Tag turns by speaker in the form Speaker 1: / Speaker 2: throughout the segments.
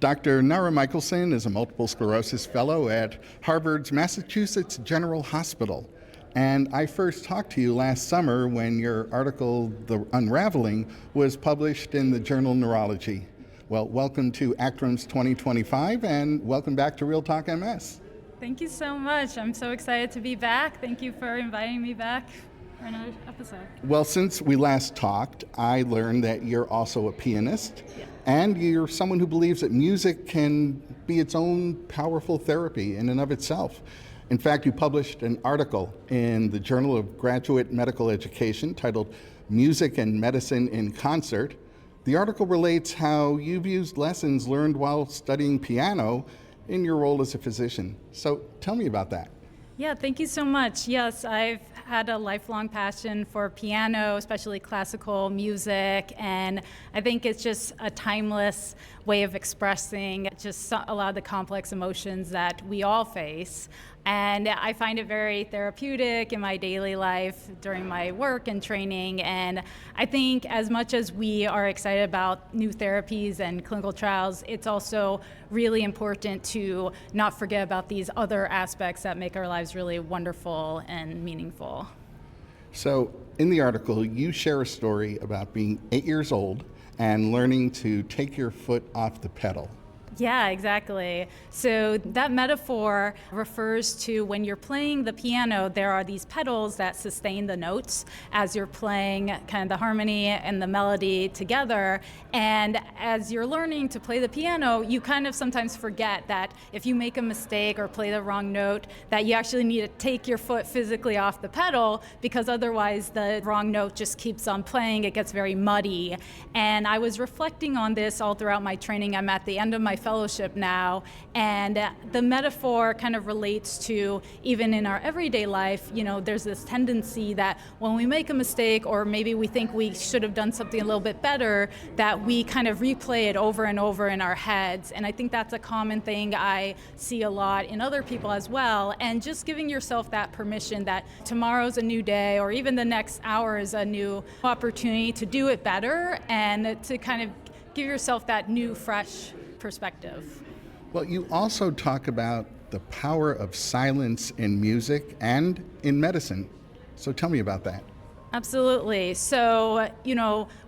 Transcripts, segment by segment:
Speaker 1: Dr. Nara Michaelson is a multiple sclerosis fellow at Harvard's Massachusetts General Hospital. And I first talked to you last summer when your article, The Unraveling, was published in the journal Neurology. Well, welcome to ACTRIMS 2025 and welcome back to Real Talk MS.
Speaker 2: Thank you so much. I'm so excited to be back. Thank you for inviting me back for another episode.
Speaker 1: Well, since we last talked, I learned that you're also a pianist, and you're someone who believes that music can be its own powerful therapy in and of itself. In fact, you published an article in the Journal of Graduate Medical Education titled Music and Medicine in Concert. The article relates how you've used lessons learned while studying piano in your role as a physician. So tell me about that.
Speaker 2: Yeah, thank you so much. Yes, I've had a lifelong passion for piano, especially classical music, and I think it's just a timeless way of expressing just a lot of the complex emotions that we all face. And I find it very therapeutic in my daily life during my work and training. And I think as much as we are excited about new therapies and clinical trials, it's also really important to not forget about these other aspects that make our lives really wonderful and meaningful.
Speaker 1: So in the article, you share a story about being 8 years old and learning to take your foot off the pedal.
Speaker 2: Yeah, exactly. So that metaphor refers to when you're playing the piano, there are these pedals that sustain the notes as you're playing kind of the harmony and the melody together. And as you're learning to play the piano, you kind of sometimes forget that if you make a mistake or play the wrong note, that you actually need to take your foot physically off the pedal, because otherwise the wrong note just keeps on playing. It gets very muddy. And I was reflecting on this all throughout my training. I'm at the end of my fellowship now, and the metaphor kind of relates to even in our everyday life. You know, there's this tendency that when we make a mistake, or maybe we think we should have done something a little bit better, that we kind of replay it over and over in our heads. And I think that's a common thing I see a lot in other people as well. And just giving yourself that permission that tomorrow's a new day, or even the next hour is a new opportunity to do it better, and to kind of give yourself that new, fresh perspective.
Speaker 1: Well, you also talk about the power of silence in music and in medicine. So tell me about that.
Speaker 2: Absolutely. So,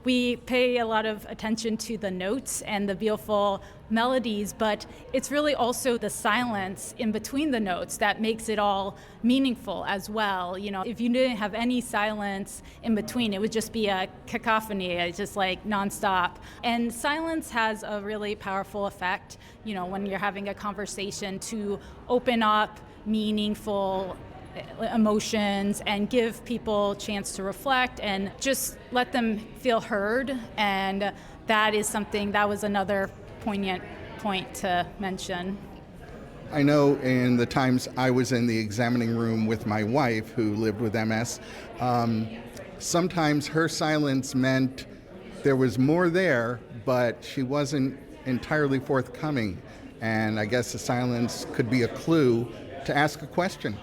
Speaker 2: we pay a lot of attention to the notes and the beautiful melodies, but it's really also the silence in between the notes that makes it all meaningful as well. If you didn't have any silence in between, it would just be a cacophony. It's just like nonstop. And silence has a really powerful effect, when you're having a conversation, to open up meaningful emotions and give people a chance to reflect and just let them feel heard. And that was another poignant point to mention.
Speaker 1: I know in the times I was in the examining room with my wife who lived with MS, sometimes her silence meant there was more there, but she wasn't entirely forthcoming. And I guess the silence could be a clue to ask a question.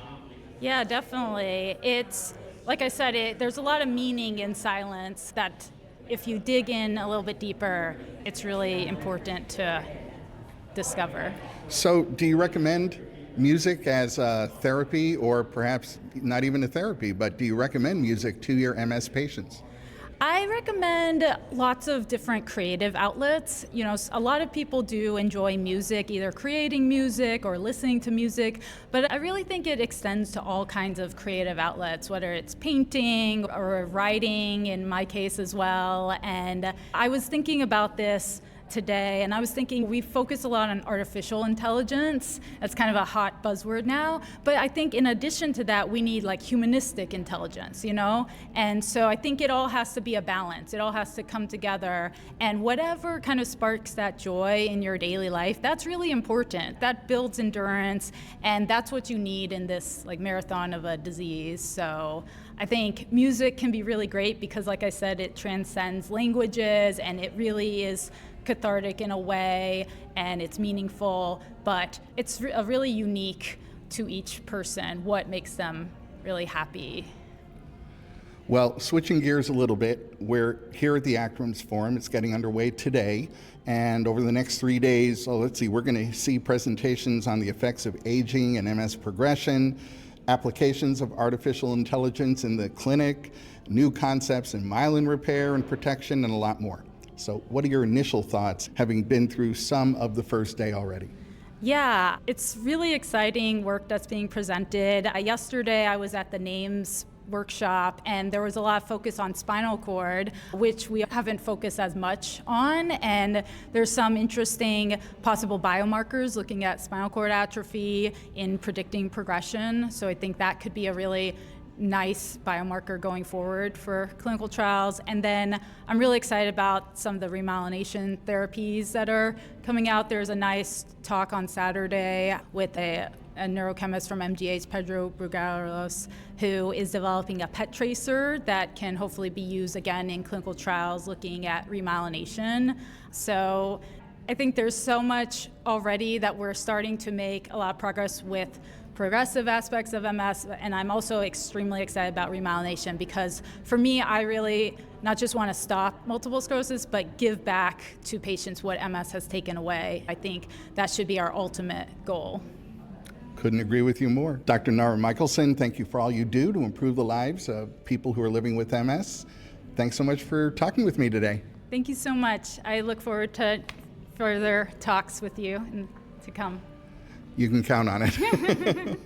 Speaker 2: Yeah, definitely. It's, like I said, there's a lot of meaning in silence that if you dig in a little bit deeper, it's really important to discover.
Speaker 1: So do you recommend music as a therapy, or perhaps not even a therapy, but do you recommend music to your MS patients?
Speaker 2: I recommend lots of different creative outlets. A lot of people do enjoy music, either creating music or listening to music, but I really think it extends to all kinds of creative outlets, whether it's painting or writing, in my case as well. And I was thinking about this today, and I was thinking we focus a lot on artificial intelligence. That's kind of a hot buzzword now, but I think in addition to that, we need like humanistic intelligence, And so I think it all has to be a balance. It all has to come together, and whatever kind of sparks that joy in your daily life, that's really important. That builds endurance, and that's what you need in this like marathon of a disease. So I think music can be really great because, like I said, it transcends languages, and it really is cathartic in a way, and it's meaningful, but it's really unique to each person what makes them really happy.
Speaker 1: Well, switching gears a little bit, we're here at the ACTRIMS Forum. It's getting underway today. And over the next 3 days, we're going to see presentations on the effects of aging and MS progression, applications of artificial intelligence in the clinic, new concepts in myelin repair and protection, and a lot more. So what are your initial thoughts, having been through some of the first day already?
Speaker 2: Yeah, it's really exciting work that's being presented. Yesterday I was at the NAMES workshop, and there was a lot of focus on spinal cord, which we haven't focused as much on, and there's some interesting possible biomarkers looking at spinal cord atrophy in predicting progression. So I think that could be a really nice biomarker going forward for clinical trials. And then I'm really excited about some of the remyelination therapies that are coming out. There's a nice talk on Saturday with a neurochemist from MGH, Pedro Brugaros, who is developing a PET tracer that can hopefully be used again in clinical trials looking at remyelination. So I think there's so much already that we're starting to make a lot of progress with progressive aspects of MS, and I'm also extremely excited about remyelination because for me, I really not just want to stop multiple sclerosis, but give back to patients what MS has taken away. I think that should be our ultimate goal.
Speaker 1: Couldn't agree with you more. Dr. Nara Michaelson, thank you for all you do to improve the lives of people who are living with MS. Thanks so much for talking with me today.
Speaker 2: Thank you so much. I look forward to further talks with you and to come.
Speaker 1: You can count on it.